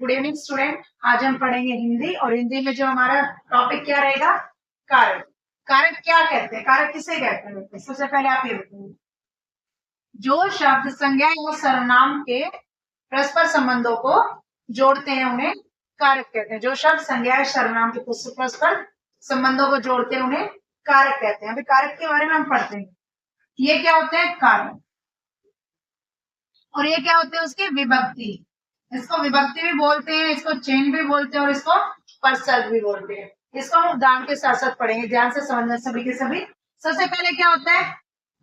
Good evening student. आज हम पढ़ेंगे हिंदी और हिंदी में जो हमारा टॉपिक क्या रहेगा, कारक। कारक क्या कहते हैं, कारक किसे कहते हैं? सबसे पहले आप ये बताइए। जो शब्द संज्ञा या सर्वनाम के परस्पर संबंधों को जोड़ते हैं उन्हें कारक कहते हैं। जो शब्द संज्ञा या सर्वनाम के परस्पर संबंधों को जोड़ते हैं उन्हें कारक कहते हैं। अभी कारक के बारे में हम पढ़ते हैं। ये क्या होते हैं, कारक। और ये क्या होते हैं, उसकी विभक्ति। इसको विभक्ति भी बोलते हैं, इसको चेन भी बोलते हैं और इसको परसर्ग भी बोलते हैं। इसको हम उदाहरण के साथ साथ पढ़ेंगे, ध्यान से समझना सभी के सभी। सबसे पहले क्या होता है,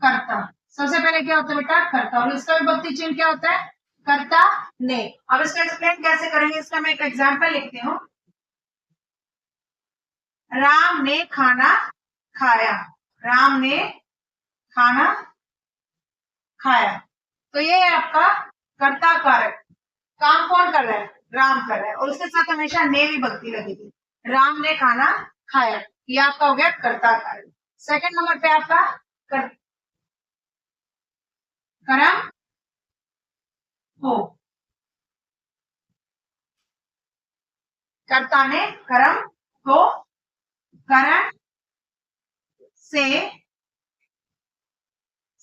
कर्ता। सबसे पहले क्या होता है बेटा, कर्ता। और इसका विभक्ति चिन्ह क्या होता है, कर्ता ने। अब इसका एक्सप्लेन कैसे करेंगे, इसका मैं एक एग्जाम्पल लिखती हूँ। राम ने खाना खाया। राम ने खाना खाया। तो ये है आपका कर्ता कारक। काम कौन कर रहा है, राम कर रहा है, और उसके साथ हमेशा ने विभक्ति लगेगी। राम ने खाना खाया, ये आपका हो गया कर्ता कारक। सेकंड नंबर पे आपका कर्म हो। कर्ता ने कर्म हो, करण से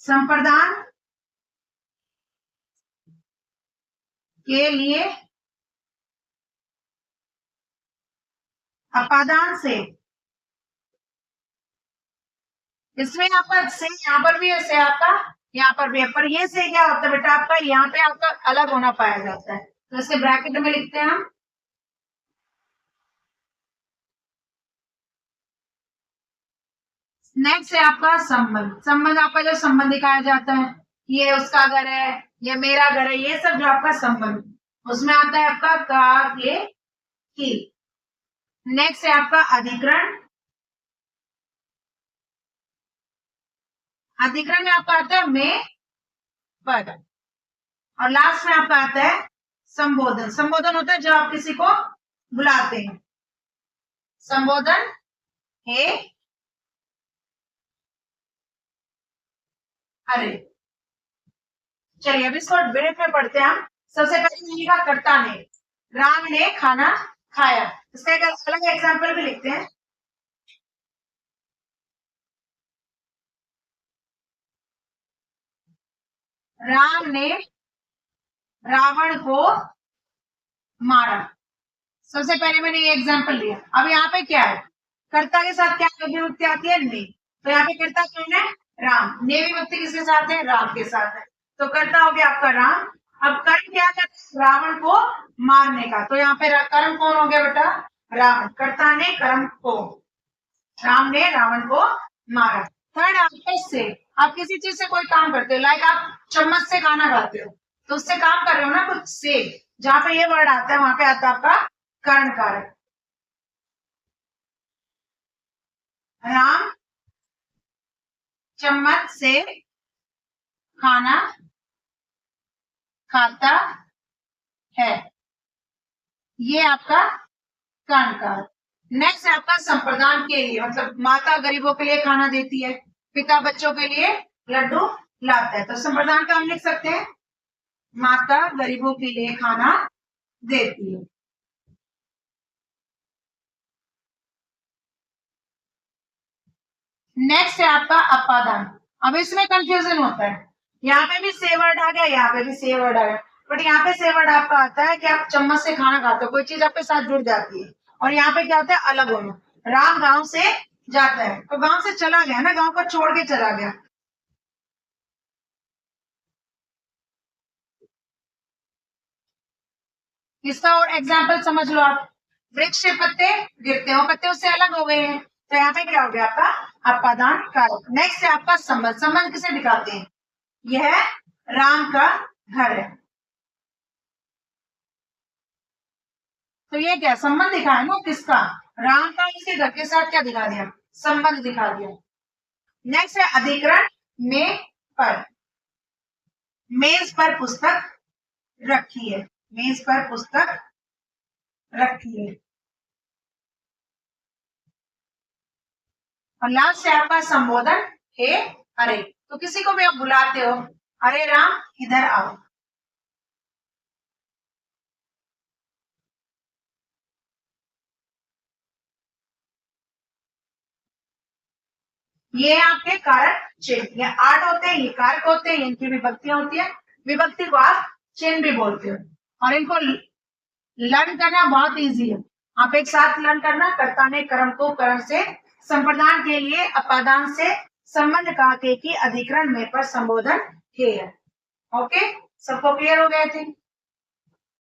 संप्रदान के लिए अपादान से। इसमें आपका से यहाँ पर भी है, से आपका यहाँ पर भी है, पर ये से क्या होता है बेटा, आपका यहाँ पे आपका अलग होना पाया जाता है, तो इसके ब्रैकेट में लिखते हैं हम। नेक्स्ट है आपका संबंध। संबंध आपका जो संबंध दिखाया जाता है, ये उसका घर है, ये मेरा घर है, ये सब जो आपका संबंध, उसमें आता है आपका का, के, की। नेक्स्ट है आपका अधिकरण। अधिकरण में आपका आता है में, पद। और लास्ट में आपका आता है संबोधन। संबोधन होता है जब आप किसी को बुलाते हैं, संबोधन है। अरे चलिए अब इसको ब्रेक में पढ़ते हैं हम। सबसे पहले मैंने कहा कर्ता ने, राम ने खाना खाया। इसका एक अलग एग्जाम्पल भी लिखते हैं। राम ने रावण को मारा। सबसे पहले मैंने ये एग्जाम्पल लिया। अब यहाँ पे क्या है, कर्ता के साथ क्या विभक्ति आती है, ने। तो यहाँ पे कर्ता कौन है, राम। ने विभक्ति किसके साथ है, राम के साथ है। तो कर्ता हो गया आपका राम। अब कर्म क्या करता है, रावण को मारने का। तो यहाँ पे कर्म कौन हो गया बेटा, रावण। कर्ता ने कर्म को, राम ने रावण को मारा। थर्ड आपका से। आप किसी चीज से कोई काम करते हो, लाइक आप चम्मच से खाना खाते हो, तो उससे काम कर रहे हो ना कुछ से। जहां पे ये वर्ड आता है वहां पे आता है आपका कर्ण कारक। राम चम्मच से खाना खाता है, ये आपका कर्ण कारक। नेक्स्ट है आपका संप्रदान के लिए, मतलब माता गरीबों के लिए खाना देती है, पिता बच्चों के लिए लड्डू लाता है। तो संप्रदान का हम लिख सकते हैं, माता गरीबों के लिए खाना देती है। नेक्स्ट है आपका अपादान। अब इसमें कंफ्यूजन होता है, यहाँ पे भी से वर्ड आ गया, यहाँ पे भी से वर्ड आ गया, बट यहाँ पे से वर्ड आपका आता है कि आप चम्मच से खाना खाते हो, कोई चीज आपके साथ जुड़ जाती है। और यहाँ पे क्या होता है, अलग होना। राम गांव से जाता है, तो गांव से चला गया ना, गांव को छोड़ के चला गया। इसका और एग्जाम्पल समझ लो आप। वृक्ष से पत्ते गिरते हैं, पत्ते उससे अलग हो गए हैं, तो यहाँ पे क्या हो गया आपका अपादान कारक। नेक्स्ट है आपका संबंध। संबंध किसे दिखाते हैं, यह राम का घर है, तो ये क्या संबंध दिखाया ना, किसका, राम का। इसके घर के साथ क्या दिखा दिया, संबंध दिखा दिया। नेक्स्ट है अधिकरण में, पर। मेज पर पुस्तक रखी है, मेज पर पुस्तक रखी है। और लास्ट से आपका संबोधन है अरे। तो किसी को भी आप बुलाते हो, अरे राम इधर आओ। ये आपके कारक चिन्ह, ये 8 होते हैं, ये कारक होते हैं, इनकी विभक्तियां होती है। विभक्ति को आप चिन्ह भी बोलते हो और इनको लर्न करना बहुत इजी है। आप एक साथ लर्न करना, कर्ता ने कर्म को करण से, संप्रदान के लिए अपादान से, संबंध का के की अधिकरण में पर संबोधन किए। ओके, सबको क्लियर हो गए थे?